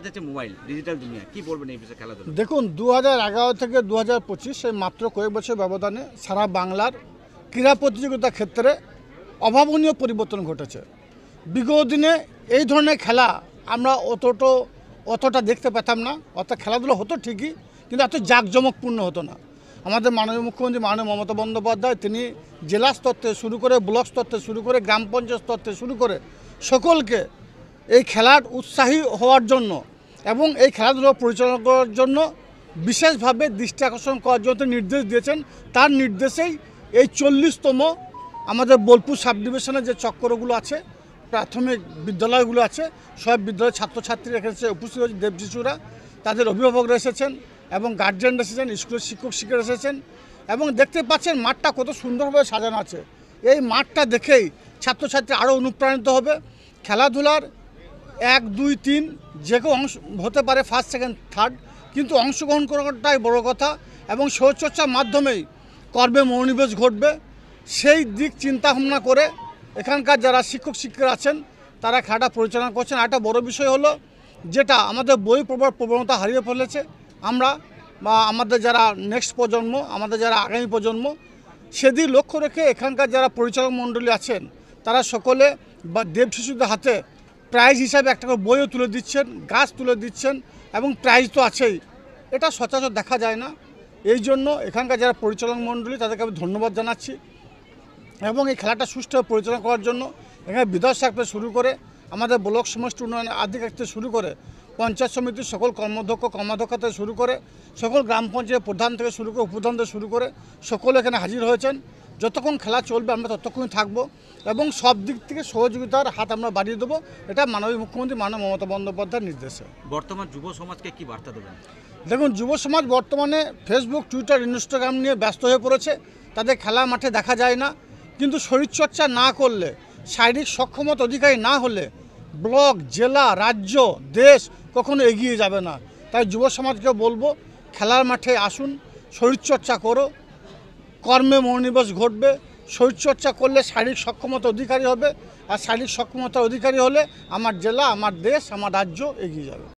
দেখা যাচ্ছে mobile digital দুনিয়া, কি বলবেন এই বিষয়ে খেলাধুলা? দেখুন 2011 থেকে 2025 এই মাত্র কয়েক বছর ব্যবধানে সারা বাংলার ক্রীড়া প্রতিযোগিতার ক্ষেত্রে অভাবনীয় পরিবর্তন ঘটেছে। বিগত দিনে এই ধরনের খেলা আমরা অতটা দেখতে পেতাম না, অর্থাৎ খেলাধুলো হতো ঠিকই, কিন্তু এত জাঁকজমকপূর্ণ হতো না। আমাদের মাননীয় মুখ্যমন্ত্রী মাননীয় মমতা বন্দ্যোপাধ্যায় তিনি জেলা স্তর থেকে শুরু করে ব্লক স্তর থেকে শুরু করে গ্রাম পঞ্চায়েত স্তর থেকে শুরু করে সকলকে এই খেলার উৎসাহী হওয়ার জন্য এবং এই খেলাধুলো পরিচালনা করার জন্য বিশেষভাবে দৃষ্টি আকর্ষণ করার জন্য নির্দেশ দিয়েছেন। তার নির্দেশেই এই 40তম আমাদের বোলপুর সাব ডিভিশনের যে চক্রগুলো আছে, প্রাথমিক বিদ্যালয়গুলো আছে, সব বিদ্যালয়ের ছাত্রছাত্রীরা এখানে উপস্থিত হয়েছে, দেব শিশুরা, তাদের অভিভাবকরা এসেছেন এবং গার্জিয়ানরা এসেছেন, স্কুলের শিক্ষক শিক্ষিকা এসেছেন এবং দেখতে পাচ্ছেন মাঠটা কত সুন্দরভাবে সাজানো আছে। এই মাঠটা দেখেই ছাত্রছাত্রী আরও অনুপ্রাণিত হবে। খেলাধুলার 1, 2, 3 যে কেউ অংশ হতে পারে, ফার্স্ট সেকেন্ড থার্ড, কিন্তু অংশগ্রহণ করাটাই বড় কথা এবং শরীরচর্চার মাধ্যমেই কর্মে মনোনিবেশ ঘটবে। সেই দিক চিন্তা ভাবনা করে এখানকার যারা শিক্ষক শিক্ষিকা আছেন তারা খেলাটা পরিচালনা করছেন। একটা বড় বিষয় হলো যেটা আমাদের বই পড়বার প্রবণতা হারিয়ে ফেলেছে, আমরা বা আমাদের যারা নেক্সট প্রজন্ম, আমাদের যারা আগামী প্রজন্ম, সেদিক লক্ষ্য রেখে এখানকার যারা পরিচালক মণ্ডলী আছেন তারা সকলে বা দেব শিশুদের হাতে প্রাইজ হিসাবে একটা করে বইও তুলে দিচ্ছেন, গাছ তুলে দিচ্ছেন এবং প্রাইজ তো আছেই। এটা সচরাচর দেখা যায় না। এই জন্য এখানকার যারা পরিচালক মণ্ডলী তাদেরকে আমি ধন্যবাদ জানাচ্ছি এবং এই খেলাটা সুষ্ঠুভাবে পরিচালনা করার জন্য এখানে বিধায়ক সাহেব থেকে শুরু করে আমাদের ব্লক সমষ্টি উন্নয়ন আধিকারিক থেকে শুরু করে পঞ্চায়েত সমিতির সকল কর্মাধ্যক্ষ থেকে শুরু করে সকল গ্রাম পঞ্চায়েত প্রধান থেকে শুরু করে উপপ্রধান থেকে শুরু করে সকলে এখানে হাজির হয়েছেন। যতক্ষণ খেলা চলবে আমরা ততক্ষণই থাকবো এবং সব দিক থেকে সহযোগিতার হাত আমরা বাড়িয়ে দেবো। এটা মাননীয় মুখ্যমন্ত্রী মাননীয় মমতা বন্দ্যোপাধ্যায়ের নির্দেশে। বর্তমান যুব সমাজকে কি বার্তা দেবেন? দেখুন, যুব সমাজ বর্তমানে ফেসবুক, টুইটার, ইনস্টাগ্রাম নিয়ে ব্যস্ত হয়ে পড়েছে। তাদের খেলা মাঠে দেখা যায় না, কিন্তু শরীরচর্চা না করলে, শারীরিক সক্ষমতা অধিকারী না হলে ব্লক, জেলা, রাজ্য, দেশ কখনো এগিয়ে যাবে না। তাই যুব সমাজকে বলবো, খেলার মাঠে আসুন, শরীরচর্চা করো, কর্মে মনোনিবেশ ঘটবে। শরীরচর্চা করলে শারীরিক সক্ষমতা অধিকারী হবে, আর শারীরিক সক্ষমতার অধিকারী হলে আমার জেলা, আমার দেশ, আমার রাজ্য এগিয়ে যাবে।